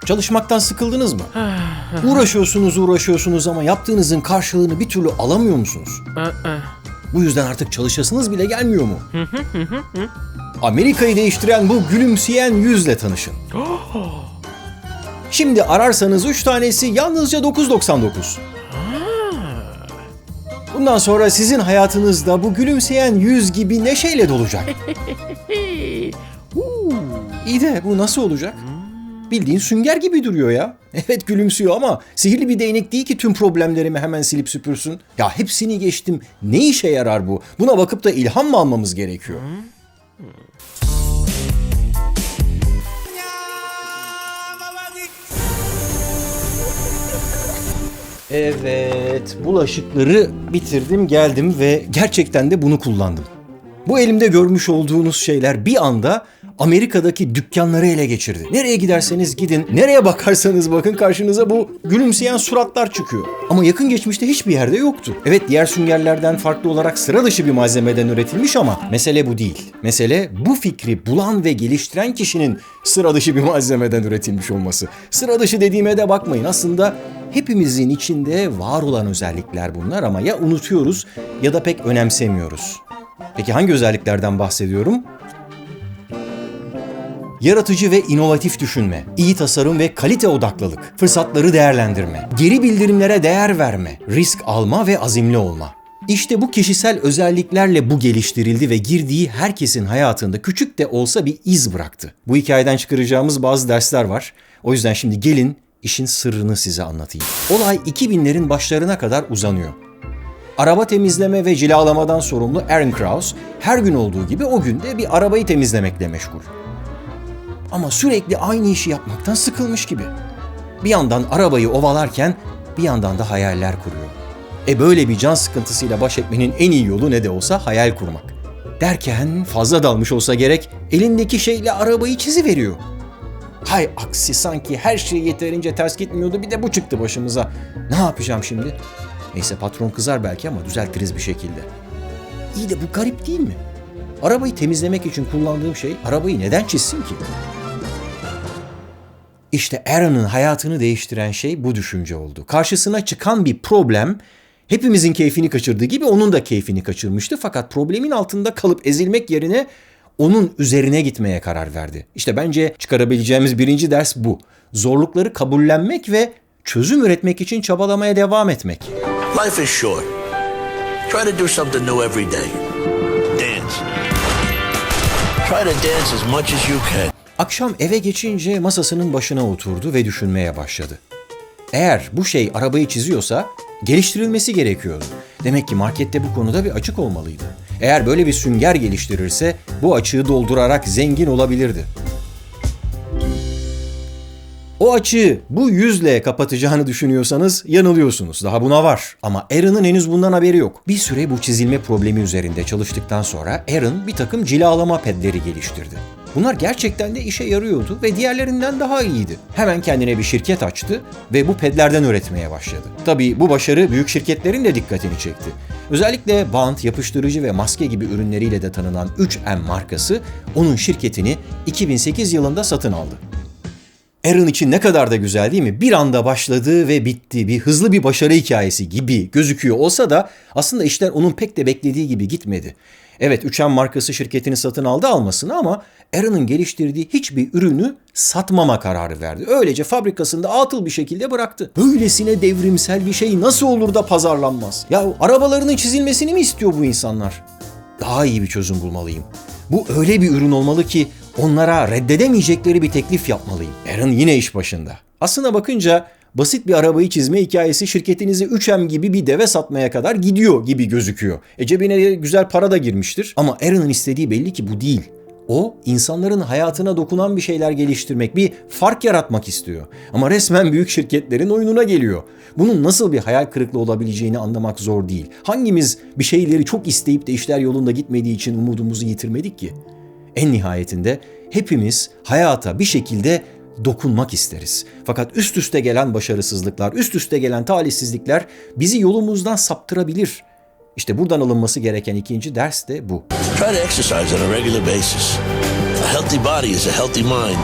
Çalışmaktan sıkıldınız mı? Uğraşıyorsunuz ama yaptığınızın karşılığını bir türlü alamıyor musunuz? Bu yüzden artık çalışasınız bile gelmiyor mu? Amerika'yı değiştiren bu gülümseyen yüzle tanışın. Şimdi ararsanız 3 tanesi yalnızca 9.99. Bundan sonra sizin hayatınızda bu gülümseyen yüz gibi neşeyle dolacak. İyi de bu nasıl olacak? Bildiğin sünger gibi duruyor ya. Evet gülümsüyor ama sihirli bir değnek değil ki tüm problemlerimi hemen silip süpürsün. Ya hepsini geçtim. Ne işe yarar bu? Buna bakıp da ilham mı almamız gerekiyor? Evet, bulaşıkları bitirdim, geldim ve gerçekten de bunu kullandım. Bu elimde görmüş olduğunuz şeyler bir anda Amerika'daki dükkanları ele geçirdi. Nereye giderseniz gidin, nereye bakarsanız bakın karşınıza bu gülümseyen suratlar çıkıyor. Ama yakın geçmişte hiçbir yerde yoktu. Evet, diğer süngerlerden farklı olarak sıra dışı bir malzemeden üretilmiş ama mesele bu değil. Mesele bu fikri bulan ve geliştiren kişinin sıra dışı bir malzemeden üretilmiş olması. Sıra dışı dediğime de bakmayın. Aslında hepimizin içinde var olan özellikler bunlar ama ya unutuyoruz ya da pek önemsemiyoruz. Peki hangi özelliklerden bahsediyorum? Yaratıcı ve inovatif düşünme, iyi tasarım ve kalite odaklılık, fırsatları değerlendirme, geri bildirimlere değer verme, risk alma ve azimli olma. İşte bu kişisel özelliklerle bu geliştirildi ve girdiği herkesin hayatında küçük de olsa bir iz bıraktı. Bu hikayeden çıkaracağımız bazı dersler var. O yüzden şimdi gelin işin sırrını size anlatayım. Olay 2000'lerin başlarına kadar uzanıyor. Araba temizleme ve cilalamadan sorumlu Aaron Krause her gün olduğu gibi o gün de bir arabayı temizlemekle meşgul. Ama sürekli aynı işi yapmaktan sıkılmış gibi. Bir yandan arabayı ovalarken bir yandan da hayaller kuruyor. Böyle bir can sıkıntısıyla baş etmenin en iyi yolu ne de olsa hayal kurmak. Derken fazla dalmış olsa gerek elindeki şeyle arabayı çiziveriyor. Hay aksi, sanki her şey yeterince ters gitmiyordu, bir de bu çıktı başımıza. Ne yapacağım şimdi? Neyse, patron kızar belki ama düzeltiriz bir şekilde. İyi de bu garip değil mi? Arabayı temizlemek için kullandığım şey arabayı neden çizsin ki? İşte Aaron'ın hayatını değiştiren şey bu düşünce oldu. Karşısına çıkan bir problem hepimizin keyfini kaçırdığı gibi onun da keyfini kaçırmıştı. Fakat problemin altında kalıp ezilmek yerine onun üzerine gitmeye karar verdi. İşte bence çıkarabileceğimiz birinci ders bu. Zorlukları kabullenmek ve çözüm üretmek için çabalamaya devam etmek. Life is short. Try to do something new every day. Dance. Try to dance as much as you can. Akşam eve geçince masasının başına oturdu ve düşünmeye başladı. Eğer bu şey arabayı çiziyorsa geliştirilmesi gerekiyordu. Demek ki markette bu konuda bir açık olmalıydı. Eğer böyle bir sünger geliştirirse bu açığı doldurarak zengin olabilirdi. O açığı bu yüzle kapatacağını düşünüyorsanız yanılıyorsunuz. Daha buna var. Ama Aaron'ın henüz bundan haberi yok. Bir süre bu çizilme problemi üzerinde çalıştıktan sonra Aaron bir takım cilalama pedleri geliştirdi. Bunlar gerçekten de işe yarıyordu ve diğerlerinden daha iyiydi. Hemen kendine bir şirket açtı ve bu pedlerden üretmeye başladı. Tabii bu başarı büyük şirketlerin de dikkatini çekti. Özellikle bant, yapıştırıcı ve maske gibi ürünleriyle de tanınan 3M markası onun şirketini 2008 yılında satın aldı. Aaron için ne kadar da güzel değil mi? Bir anda başladı ve bitti. Bir hızlı bir başarı hikayesi gibi gözüküyor olsa da aslında işler onun pek de beklediği gibi gitmedi. Evet, 3M markası şirketini satın aldı almasını ama Aaron'ın geliştirdiği hiçbir ürünü satmama kararı verdi. Öylece fabrikasında atıl bir şekilde bıraktı. Böylesine devrimsel bir şey nasıl olur da pazarlanmaz? Ya arabalarının çizilmesini mi istiyor bu insanlar? Daha iyi bir çözüm bulmalıyım. Bu öyle bir ürün olmalı ki onlara reddedemeyecekleri bir teklif yapmalıyım. Aaron yine iş başında. Aslına bakınca basit bir arabayı çizme hikayesi şirketinizi 3M gibi bir deve satmaya kadar gidiyor gibi gözüküyor. Cebine güzel para da girmiştir. Ama Aaron'ın istediği belli ki bu değil. O, insanların hayatına dokunan bir şeyler geliştirmek, bir fark yaratmak istiyor. Ama resmen büyük şirketlerin oyununa geliyor. Bunun nasıl bir hayal kırıklığı olabileceğini anlamak zor değil. Hangimiz bir şeyleri çok isteyip de işler yolunda gitmediği için umudumuzu yitirmedik ki? En nihayetinde hepimiz hayata bir şekilde dokunmak isteriz. Fakat üst üste gelen başarısızlıklar, üst üste gelen talihsizlikler bizi yolumuzdan saptırabilir. İşte buradan alınması gereken ikinci ders de bu. Try to exercise on a regular basis. A healthy body is a healthy mind.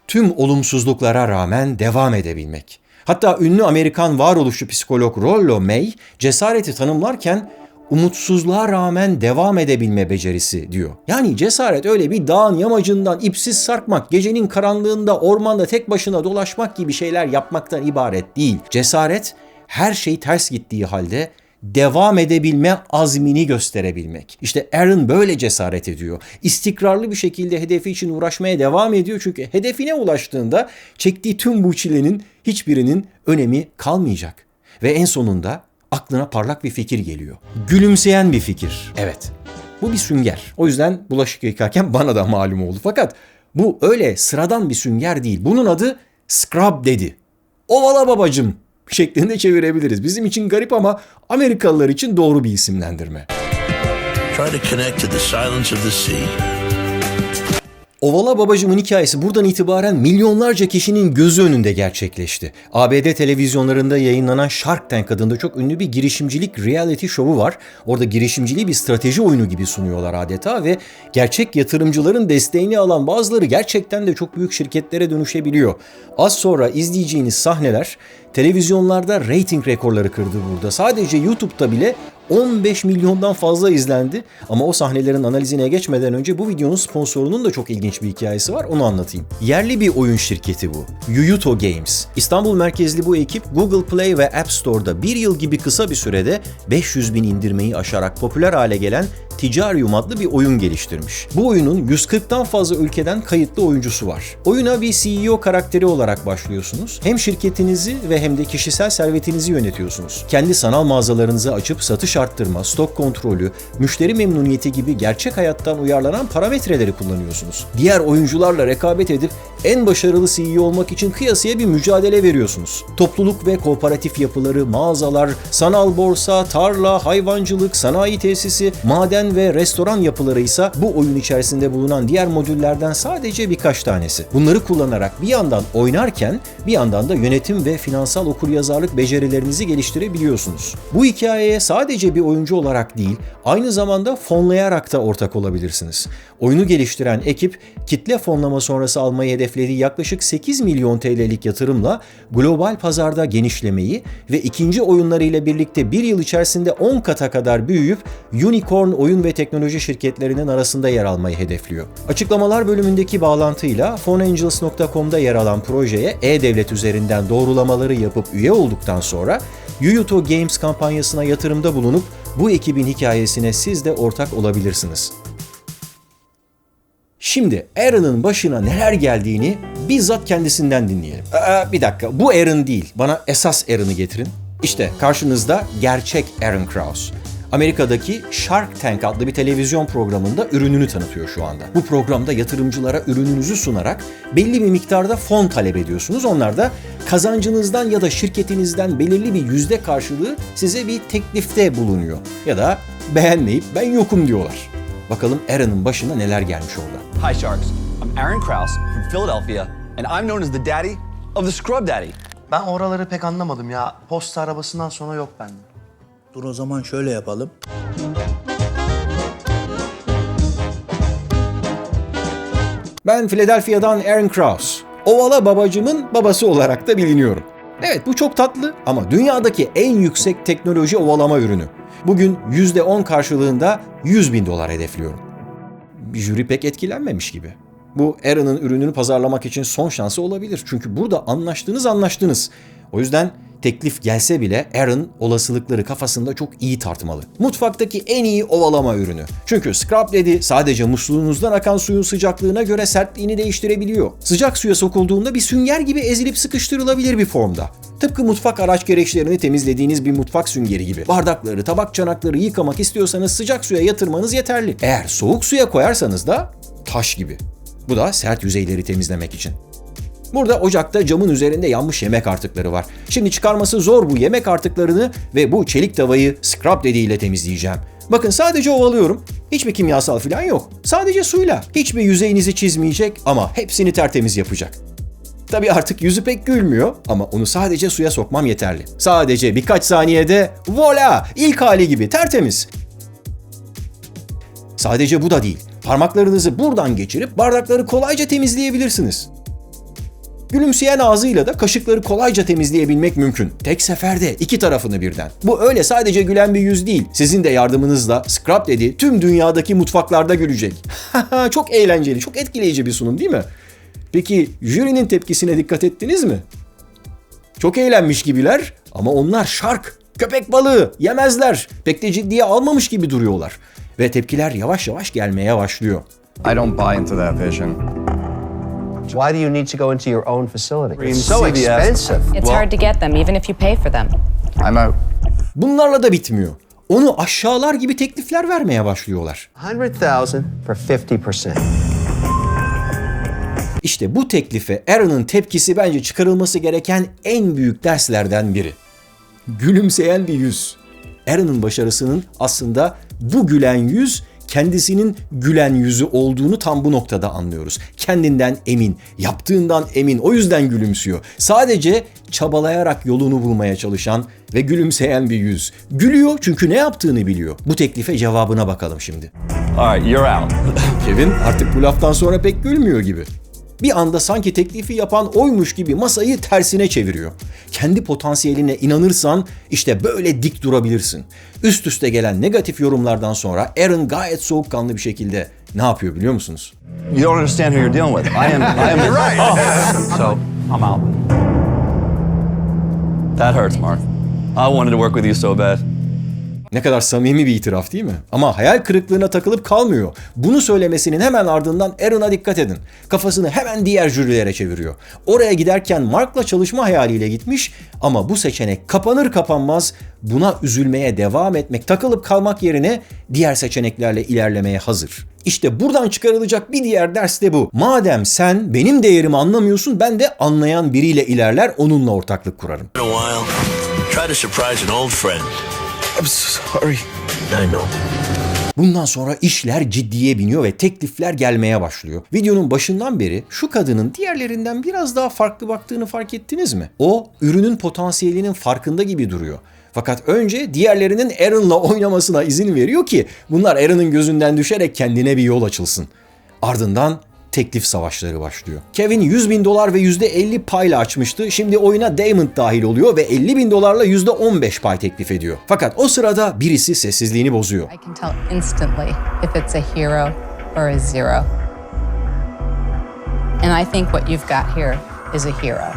Tüm olumsuzluklara rağmen devam edebilmek. Hatta ünlü Amerikan varoluşçu psikolog Rollo May cesareti tanımlarken umutsuzluğa rağmen devam edebilme becerisi diyor. Yani cesaret öyle bir dağın yamacından ipsiz sarkmak, gecenin karanlığında ormanda tek başına dolaşmak gibi şeyler yapmaktan ibaret değil. Cesaret her şey ters gittiği halde devam edebilme azmini gösterebilmek. İşte Aaron böyle cesaret ediyor. İstikrarlı bir şekilde hedefi için uğraşmaya devam ediyor çünkü hedefine ulaştığında çektiği tüm bu çilenin hiçbirinin önemi kalmayacak. Ve en sonunda aklına parlak bir fikir geliyor. Gülümseyen bir fikir. Evet. Bu bir sünger. O yüzden bulaşık yıkarken bana da malum oldu. Fakat bu öyle sıradan bir sünger değil. Bunun adı Scrub Daddy. Ovala babacım şeklinde çevirebiliriz. Bizim için garip ama Amerikalılar için doğru bir isimlendirme. Try to connect to the silence of the sea. Ovala babacımın hikayesi buradan itibaren milyonlarca kişinin gözü önünde gerçekleşti. ABD televizyonlarında yayınlanan Shark Tank adında çok ünlü bir girişimcilik reality şovu var. Orada girişimciliği bir strateji oyunu gibi sunuyorlar adeta ve gerçek yatırımcıların desteğini alan bazıları gerçekten de çok büyük şirketlere dönüşebiliyor. Az sonra izleyeceğiniz sahneler televizyonlarda reyting rekorları kırdı burada. Sadece YouTube'da bile 15 milyondan fazla izlendi. Ama o sahnelerin analizine geçmeden önce bu videonun sponsorunun da çok ilginç bir hikayesi var. Onu anlatayım. Yerli bir oyun şirketi bu. Yuuto Games. İstanbul merkezli bu ekip Google Play ve App Store'da bir yıl gibi kısa bir sürede 500 bin indirmeyi aşarak popüler hale gelen Ticarium adlı bir oyun geliştirmiş. Bu oyunun 140'tan fazla ülkeden kayıtlı oyuncusu var. Oyuna bir CEO karakteri olarak başlıyorsunuz. Hem şirketinizi ve hem de kişisel servetinizi yönetiyorsunuz. Kendi sanal mağazalarınızı açıp satış arttırma, stok kontrolü, müşteri memnuniyeti gibi gerçek hayattan uyarlanan parametreleri kullanıyorsunuz. Diğer oyuncularla rekabet edip en başarılı CEO olmak için kıyasıya bir mücadele veriyorsunuz. Topluluk ve kooperatif yapıları, mağazalar, sanal borsa, tarla, hayvancılık, sanayi tesisi, maden ve restoran yapıları ise bu oyun içerisinde bulunan diğer modüllerden sadece birkaç tanesi. Bunları kullanarak bir yandan oynarken bir yandan da yönetim ve finansal okuryazarlık becerilerinizi geliştirebiliyorsunuz. Bu hikayeye sadece bir oyuncu olarak değil, aynı zamanda fonlayarak da ortak olabilirsiniz. Oyunu geliştiren ekip kitle fonlama sonrası almayı hedeflediği yaklaşık 8 milyon TL'lik yatırımla global pazarda genişlemeyi ve ikinci oyunlarıyla birlikte bir yıl içerisinde 10 kata kadar büyüyüp unicorn oyun ve teknoloji şirketlerinin arasında yer almayı hedefliyor. Açıklamalar bölümündeki bağlantıyla phoneangels.com'da yer alan projeye e-devlet üzerinden doğrulamaları yapıp üye olduktan sonra Yuuto Games kampanyasına yatırımda bulunup bu ekibin hikayesine siz de ortak olabilirsiniz. Şimdi Aaron'ın başına neler geldiğini bizzat kendisinden dinleyelim. Bir dakika, bu Aaron değil. Bana esas Aaron'ı getirin. İşte karşınızda gerçek Aaron Krause. Amerika'daki Shark Tank adlı bir televizyon programında ürününü tanıtıyor şu anda. Bu programda yatırımcılara ürününüzü sunarak belli bir miktarda fon talep ediyorsunuz. Onlar da kazancınızdan ya da şirketinizden belirli bir yüzde karşılığı size bir teklifte bulunuyor. Ya da beğenmeyip ben yokum diyorlar. Bakalım Aaron'ın başına neler gelmiş orada. Hi Sharks, I'm Aaron Krause from Philadelphia and I'm known as the daddy of the Scrub Daddy. Ben oraları pek anlamadım ya. Posta arabasından sonra yok bende. Dur o zaman şöyle yapalım. Ben Philadelphia'dan Aaron Krause. Ovala babacımın babası olarak da biliniyorum. Evet, bu çok tatlı ama dünyadaki en yüksek teknoloji ovalama ürünü. Bugün %10 karşılığında $100.000 hedefliyorum. Jüri pek etkilenmemiş gibi. Bu Aaron'ın ürününü pazarlamak için son şansı olabilir. Çünkü burada anlaştınız. O yüzden teklif gelse bile Aaron olasılıkları kafasında çok iyi tartmalı. Mutfaktaki en iyi ovalama ürünü. Çünkü Scrub Daddy sadece musluğunuzdan akan suyun sıcaklığına göre sertliğini değiştirebiliyor. Sıcak suya sokulduğunda bir sünger gibi ezilip sıkıştırılabilir bir formda. Tıpkı mutfak araç gereçlerini temizlediğiniz bir mutfak süngeri gibi. Bardakları, tabak çanakları yıkamak istiyorsanız sıcak suya yatırmanız yeterli. Eğer soğuk suya koyarsanız da taş gibi. Bu da sert yüzeyleri temizlemek için. Burada ocakta camın üzerinde yanmış yemek artıkları var. Şimdi çıkarması zor bu yemek artıklarını ve bu çelik tavayı Scrub Daddy ile temizleyeceğim. Bakın sadece ovalıyorum. Hiçbir kimyasal falan yok. Sadece suyla. Hiçbir yüzeyinizi çizmeyecek ama hepsini tertemiz yapacak. Tabii artık yüzü pek gülmüyor ama onu sadece suya sokmam yeterli. Sadece birkaç saniyede voila! İlk hali gibi tertemiz. Sadece bu da değil. Parmaklarınızı buradan geçirip bardakları kolayca temizleyebilirsiniz. Gülümseyen ağzıyla da kaşıkları kolayca temizleyebilmek mümkün. Tek seferde 2 tarafını birden. Bu öyle sadece gülen bir yüz değil. Sizin de yardımınızla Scrub Daddy tüm dünyadaki mutfaklarda gülecek. Çok eğlenceli, çok etkileyici bir sunum değil mi? Peki jürinin tepkisine dikkat ettiniz mi? Çok eğlenmiş gibiler ama onlar şark, köpek balığı yemezler. Pek de ciddiye almamış gibi duruyorlar. Ve tepkiler yavaş yavaş gelmeye başlıyor. I don't buy into that vision. Why do you need to go into your own facility? It's so CVS. expensive. It's Well- hard to get them, even if you pay for them. I'm out. Bunlarla da bitmiyor. Onu aşağılar gibi teklifler vermeye başlıyorlar. 100,000 for 50%. İşte bu teklife Aaron'ın tepkisi bence çıkarılması gereken en büyük derslerden biri. Gülümseyen bir yüz. Aaron'ın başarısının aslında bu gülen yüz kendisinin gülen yüzü olduğunu tam bu noktada anlıyoruz. Kendinden emin, yaptığından emin, o yüzden gülümsüyor. Sadece çabalayarak yolunu bulmaya çalışan ve gülümseyen bir yüz. Gülüyor çünkü ne yaptığını biliyor. Bu teklife cevabına bakalım şimdi. All right, you're out. Kevin artık bu laftan sonra pek gülmüyor gibi. Bir anda sanki teklifi yapan oymuş gibi masayı tersine çeviriyor. Kendi potansiyeline inanırsan işte böyle dik durabilirsin. Üst üste gelen negatif yorumlardan sonra Aaron gayet soğukkanlı bir şekilde ne yapıyor biliyor musunuz? You don't understand who you're dealing with. I am. You're right. Oh. So I'm out. That hurts, Mark. I wanted to work with you so bad. Ne kadar samimi bir itiraf değil mi? Ama hayal kırıklığına takılıp kalmıyor. Bunu söylemesinin hemen ardından Aaron'a dikkat edin. Kafasını hemen diğer jürilere çeviriyor. Oraya giderken Mark'la çalışma hayaliyle gitmiş ama bu seçenek kapanır kapanmaz buna üzülmeye devam etmek, takılıp kalmak yerine diğer seçeneklerle ilerlemeye hazır. İşte buradan çıkarılacak bir diğer ders de bu. Madem sen benim değerimi anlamıyorsun, ben de anlayan biriyle ilerler, onunla ortaklık kurarım. In a while, try to surprise an old friend. I'm sorry. I know. Bundan sonra işler ciddiye biniyor ve teklifler gelmeye başlıyor. Videonun başından beri şu kadının diğerlerinden biraz daha farklı baktığını fark ettiniz mi? O, ürünün potansiyelinin farkında gibi duruyor. Fakat önce diğerlerinin Aaron'la oynamasına izin veriyor ki bunlar Aaron'ın gözünden düşerek kendine bir yol açılsın. Ardından teklif savaşları başlıyor. Kevin $100.000 ve %50 payla açmıştı. Şimdi oyuna Damon dahil oluyor ve $50.000'la %15 pay teklif ediyor. Fakat o sırada birisi sessizliğini bozuyor. I can tell instantly if it's a hero or a zero. And I think what you've got here is a hero.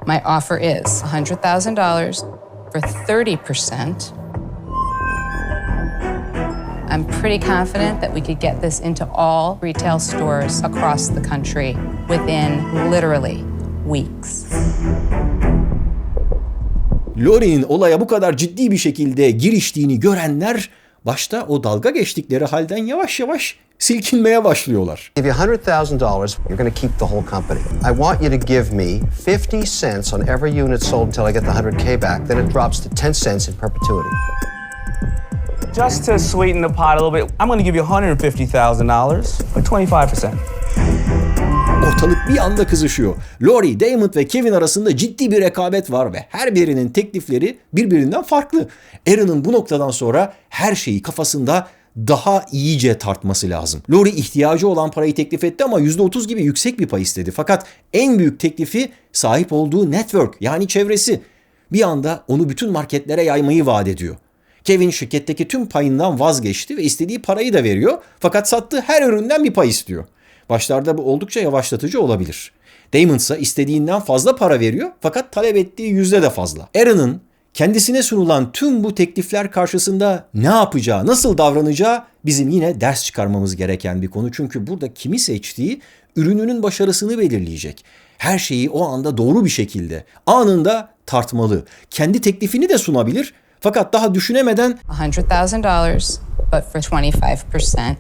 My offer is $100,000 for 30%. I'm pretty confident that we could get this into all retail stores across the country within literally weeks. Laurie'nin olaya bu kadar ciddi bir şekilde giriştiğini görenler başta o dalga geçtikleri halden yavaş yavaş silkinmeye başlıyorlar. Give you $100,000, you're going to keep the whole company. I want you to give me 50 cents on every unit sold until I get the 100K back. Then it drops to 10 cents in perpetuity. Just to sweeten the pot a little bit, I'm going to give you $150,000 for 25%. Ortalık bir anda kızışıyor. Laurie, Damon ve Kevin arasında ciddi bir rekabet var ve her birinin teklifleri birbirinden farklı. Aaron'ın bu noktadan sonra her şeyi kafasında daha iyice tartması lazım. Laurie ihtiyacı olan parayı teklif etti ama %30 gibi yüksek bir pay istedi. Fakat en büyük teklifi sahip olduğu network, yani çevresi. Bir anda onu bütün marketlere yaymayı vaat ediyor. Kevin şirketteki tüm payından vazgeçti ve istediği parayı da veriyor. Fakat sattığı her üründen bir pay istiyor. Başlarda bu oldukça yavaşlatıcı olabilir. Damon ise istediğinden fazla para veriyor fakat talep ettiği yüzde de fazla. Aaron'ın kendisine sunulan tüm bu teklifler karşısında ne yapacağı, nasıl davranacağı bizim yine ders çıkarmamız gereken bir konu. Çünkü burada kimi seçtiği ürününün başarısını belirleyecek. Her şeyi o anda doğru bir şekilde, anında tartmalı. Kendi teklifini de sunabilir fakat daha düşünemeden $100,000, but for 25%.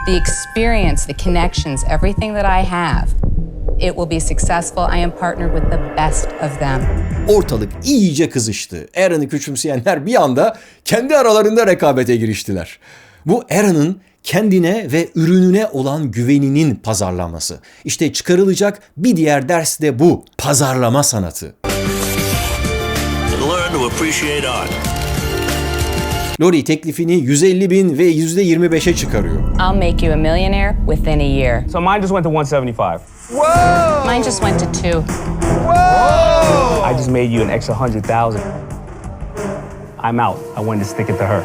The experience, the connections, everything that I have, it will be successful. I am partnered with the best of them. ortalık iyice kızıştı. Aaron'ı küçümseyenler bir anda kendi aralarında rekabete giriştiler. Bu Aaron'ın kendine ve ürününe olan güveninin pazarlaması. İşte çıkarılacak bir diğer ders de bu. Pazarlama sanatı. And learn to appreciate art. Lori teklifini 150.000 ve %25'e çıkarıyor. I'll make you a millionaire within a year. So mine just went to 175. Mine just went to 2. I just made you an extra 100,000. I'm out. I wanted to stick it to her.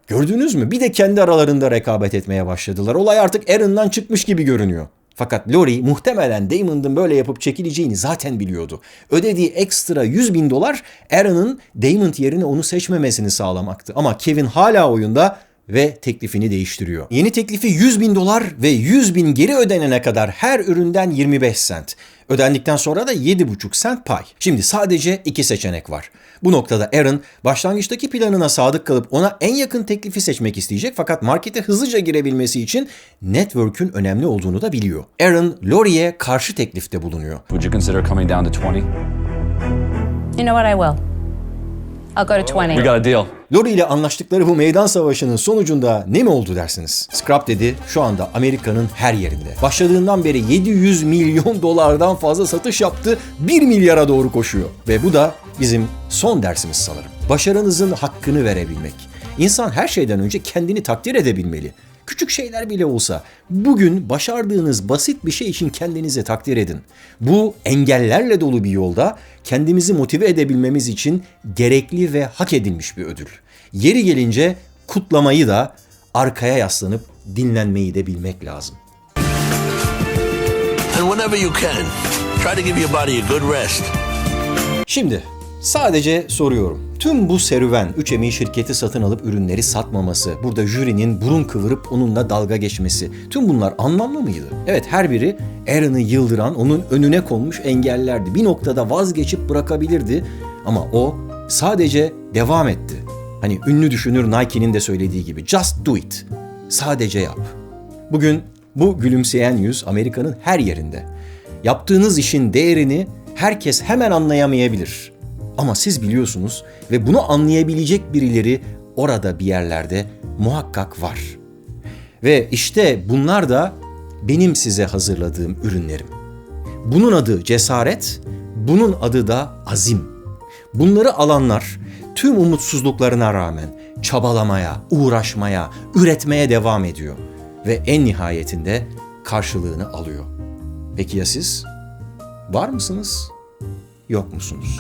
Gördünüz mü? Bir de kendi aralarında rekabet etmeye başladılar. Olay artık Aaron'dan çıkmış gibi görünüyor. Fakat Lori muhtemelen Damon'ın böyle yapıp çekileceğini zaten biliyordu. Ödediği ekstra $100.000 Aaron'ın Damon yerine onu seçmemesini sağlamaktı. Ama Kevin hala oyunda ve teklifini değiştiriyor. Yeni teklifi $100.000 ve 100.000 geri ödenene kadar her üründen 25 sent. Ödendikten sonra da 7,5 sent pay. Şimdi sadece 2 seçenek var. Bu noktada Aaron başlangıçtaki planına sadık kalıp ona en yakın teklifi seçmek isteyecek fakat markete hızlıca girebilmesi için network'ün önemli olduğunu da biliyor. Aaron, Lori'ye karşı teklifte bulunuyor. Would you consider coming down to 20? You know what, I will. I'll go to 20. We got a deal. Lori ile anlaştıkları bu meydan savaşının sonucunda ne mi oldu dersiniz? Scrap Daddy şu anda Amerika'nın her yerinde. Başladığından beri $700 milyon fazla satış yaptı, 1 milyara doğru koşuyor. Ve bu da bizim son dersimiz sanırım. Başarınızın hakkını verebilmek. İnsan her şeyden önce kendini takdir edebilmeli. Küçük şeyler bile olsa bugün başardığınız basit bir şey için kendinizi takdir edin. Bu engellerle dolu bir yolda kendimizi motive edebilmemiz için gerekli ve hak edilmiş bir ödül. Yeri gelince kutlamayı da arkaya yaslanıp dinlenmeyi de bilmek lazım. And whenever you can, try to give your body a good rest. Şimdi sadece soruyorum. Tüm bu serüven, 3M şirketi satın alıp ürünleri satmaması, burada jürinin burun kıvırıp onunla dalga geçmesi, tüm bunlar anlamlı mıydı? Evet, her biri Aaron'ı yıldıran, onun önüne konmuş engellerdi. Bir noktada vazgeçip bırakabilirdi ama o sadece devam etti. Hani ünlü düşünür Nike'nin de söylediği gibi, just do it. Sadece yap. Bugün bu gülümseyen yüz Amerika'nın her yerinde. Yaptığınız işin değerini herkes hemen anlayamayabilir. Ama siz biliyorsunuz ve bunu anlayabilecek birileri orada bir yerlerde muhakkak var. Ve işte bunlar da benim size hazırladığım ürünlerim. Bunun adı cesaret, bunun adı da azim. Bunları alanlar tüm umutsuzluklarına rağmen çabalamaya, uğraşmaya, üretmeye devam ediyor. Ve en nihayetinde karşılığını alıyor. Peki ya siz? Var mısınız? Yok musunuz?